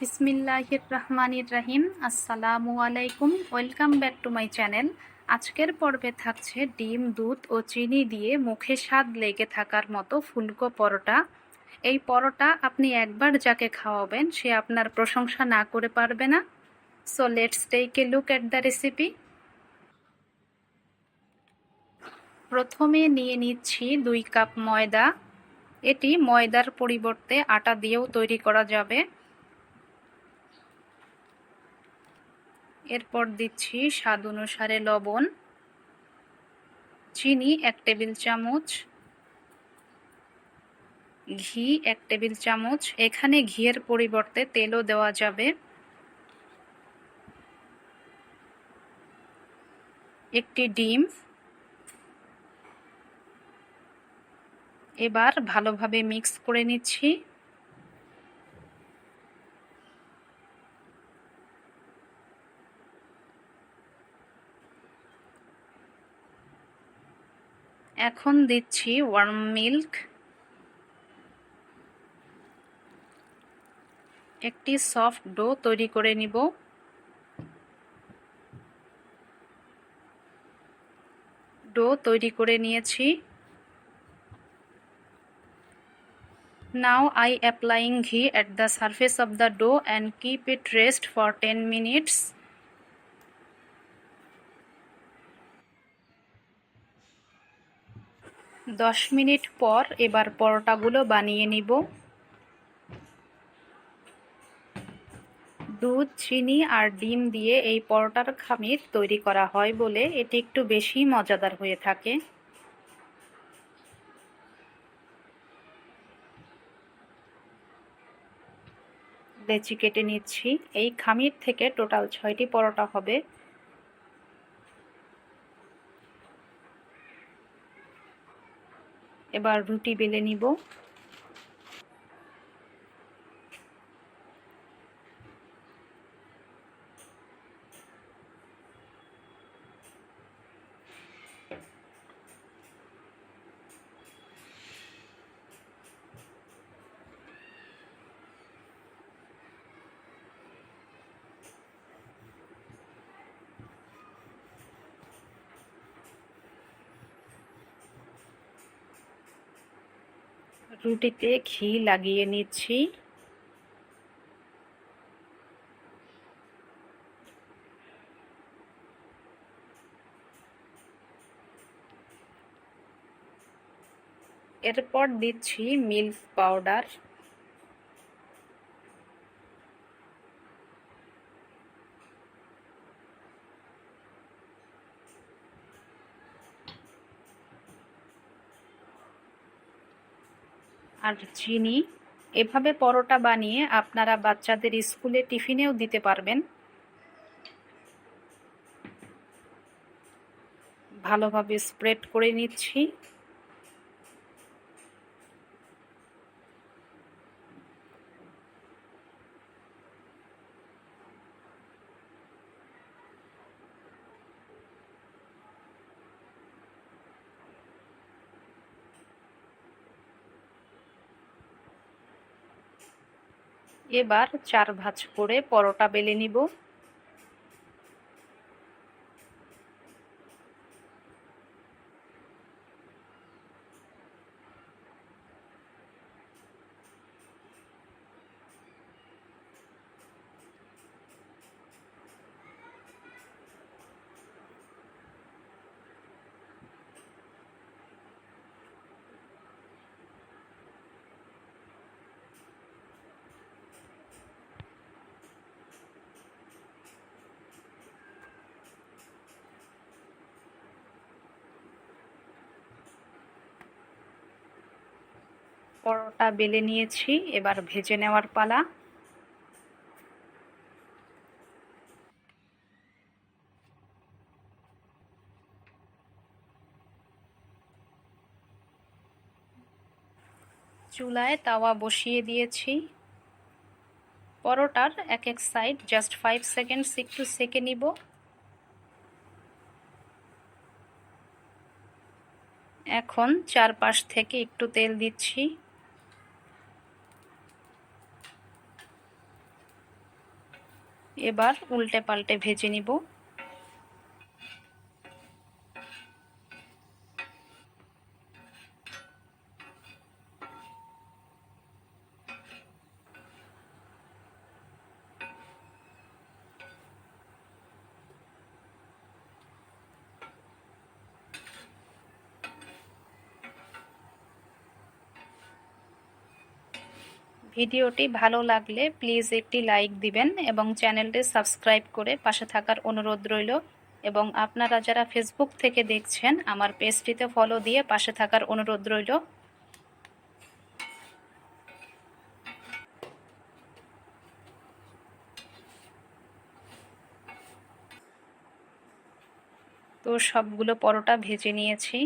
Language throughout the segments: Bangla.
বিসমিল্লাহির রহমানির রহিম। আসসালামু আলাইকুম, welcome back to my channel. আজকের পর্বে থাকছে ডিম, দুধ ও চিনি দিয়ে মুখে স্বাদ লেগে থাকার মতো ফুলকো পরোটা। এই পরোটা আপনি একবার যাকে খাওয়াবেন সে আপনার প্রশংসা না করে পারবে না। So let's take a look at the recipe. প্রথমে নিয়ে নিচ্ছি 2 কাপ ময়দা। এটি ময়দার পরিবর্তে আটা দিয়েও তৈরি করা যাবে। এরপর দিচ্ছি স্বাদ অনুসারে লবণ, চিনি 1 টেবিল চামচ, ঘি 1 টেবিল চামচ। এখানে ঘিয়ের পরিবর্তে তেলও দেওয়া যাবে। একটি ডিম। এবার ভালোভাবে মিক্স করে নিচ্ছি। এখন দিচ্ছি ওয়ার্ম মিল্ক। একটি সফট ডো তৈরি করে নিব। ডো তৈরি করে নিয়েছি। Now I applying ghee at the surface of the dough and keep it rest for 10 minutes. 10 minute পর এবার পরোটাগুলো বানিয়ে নিব। দুধ, চিনি আর ডিম দিয়ে এই পরোটার খামির তৈরি করা হয় বলে এটি একটু বেশি মজাদার হয়ে থাকে। লেচি কেটে নিচ্ছি। এই খামির থেকে টোটাল 6টি পরোটা হবে। এবার রুটি বেলে নিব। রুটিতে ঘি লাগিয়ে নিচ্ছি। এরপর দিচ্ছি মিল্ক পাউডার। আর চিনি। এভাবে পরোটা বানিয়ে আপনারা বাচ্চাদের স্কুলে টিফিনেও দিতে পারবেন। ভালোভাবে স্প্রেড করে নিচ্ছি। এবার 4 ভাঁজ করে পরোটা বেলে নিব। পরোটা বেলে নিয়েছি, এবার ভেজে নেওয়ার পালা। চুলায় তাওয়া বসিয়ে দিয়েছি। পরোটার এক এক সাইড জাস্ট 5 সেকেন্ডস একটু সেকে নিব। এখন চারপাশ থেকে একটু তেল দিচ্ছি। এবার উল্টে পাল্টে ভেজে নিব। ভিডিওটি ভালো লাগলে প্লিজ একটি লাইক দিবেন এবং চ্যানেলটি সাবস্ক্রাইব করে পাশে থাকার অনুরোধ রইল, এবং আপনারা যারা ফেসবুক থেকে দেখছেন আমার পেজটিতে ফলো দিয়ে পাশে থাকার অনুরোধ রইল। তো সবগুলো পরোটা ভেজে নিয়েছি।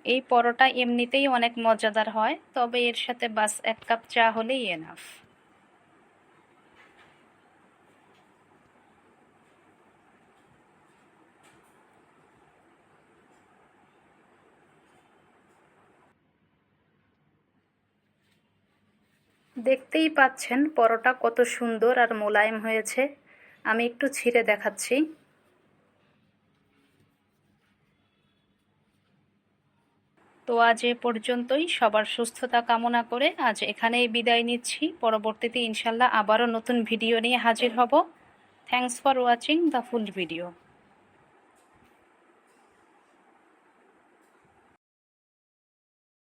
এই পরোটা এমনিতেই অনেক মজাদার হয়, তবে এর সাথে বাস 1 কাপ চা হলেই এনাফ। দেখতেই পাচ্ছেন পরোটা কত সুন্দর আর মোলায়েম হয়েছে। আমি একটু ছিঁড়ে দেখাচ্ছি। তো আজ এ পর্যন্তই। সবার সুস্থতা কামনা করে আজ এখানেই বিদায় নিচ্ছি। পরবর্তীতে ইনশাল্লাহ আবারও নতুন ভিডিও নিয়ে হাজির হব। Thanks for watching the full video.